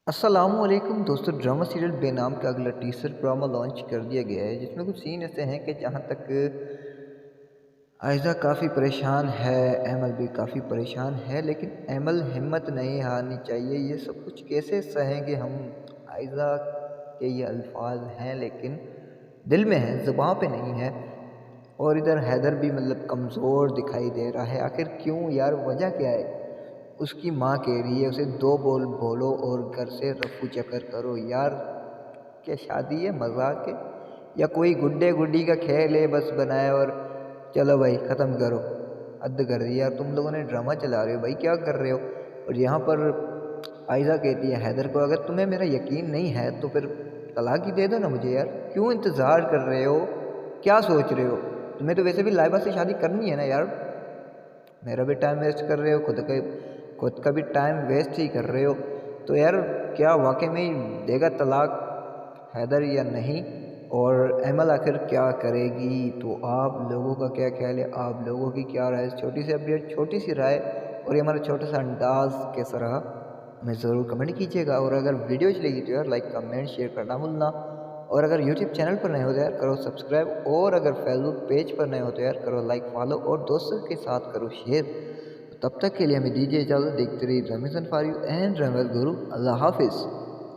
السلام علیکم دوستو، ڈرامہ سیریل بے نام کا اگلا ٹیسر ڈرامہ لانچ کر دیا گیا ہے، جس میں کچھ سین ایسے ہیں کہ جہاں تک عائزہ کافی پریشان ہے، ایمل بھی کافی پریشان ہے، لیکن ایمل ہمت نہیں ہارنی چاہیے۔ یہ سب کچھ کیسے سہیں گے ہم؟ عائزہ کے یہ الفاظ ہیں لیکن دل میں ہیں، زباں پہ نہیں ہے۔ اور ادھر حیدر بھی کمزور دکھائی دے رہا ہے۔ آخر کیوں یار؟ وجہ کیا ہے؟ اس کی ماں کہہ رہی ہے اسے دو بول بولو اور گھر سے رفو چکر کرو۔ یار کیا شادی ہے؟ مذاق ہے یا کوئی گڈے گڈی کا کھیل ہے بس بنایا اور چلو بھائی ختم کرو؟ حد کر دی یار، تم لوگوں نے ڈرامہ چلا رہے ہو بھائی، کیا کر رہے ہو؟ اور یہاں پر عائزہ کہتی ہے حیدر کو، اگر تمہیں میرا یقین نہیں ہے تو پھر طلاق ہی دے دو نا مجھے۔ یار کیوں انتظار کر رہے ہو؟ کیا سوچ رہے ہو؟ تمہیں تو ویسے بھی لائبہ سے شادی کرنی ہے نا یار، میرا بھی ٹائم ویسٹ کر رہے ہو، خود کا بھی ٹائم ویسٹ ہی کر رہے ہو۔ تو یار کیا واقعی میں دے گا طلاق حیدر یا نہیں؟ اور ایمل آخر کیا کرے گی؟ تو آپ لوگوں کا کیا خیال ہے؟ آپ لوگوں کی کیا رائے؟ چھوٹی سی اپڈیٹ، چھوٹی سی رائے اور یہ ہمارا چھوٹا سا انداز کیسا رہا ہمیں ضرور کمنٹ کیجیے گا۔ اور اگر ویڈیو چلے گی تو یار لائک کمنٹ شیئر کرنا بھولنا، اور اگر یوٹیوب چینل پر نئے ہو تو یار کرو سبسکرائب، اور اگر فیس بک پیج پر نئے ہو تو یار کرو لائک فالو، اور دوستوں کے ساتھ کرو شیئر۔ تب تک کے لیے ہمیں دیجیے اجازت، دیکھتے رہیے ریمیزن فار یو اینڈ ریمل گرو۔ اللہ حافظ۔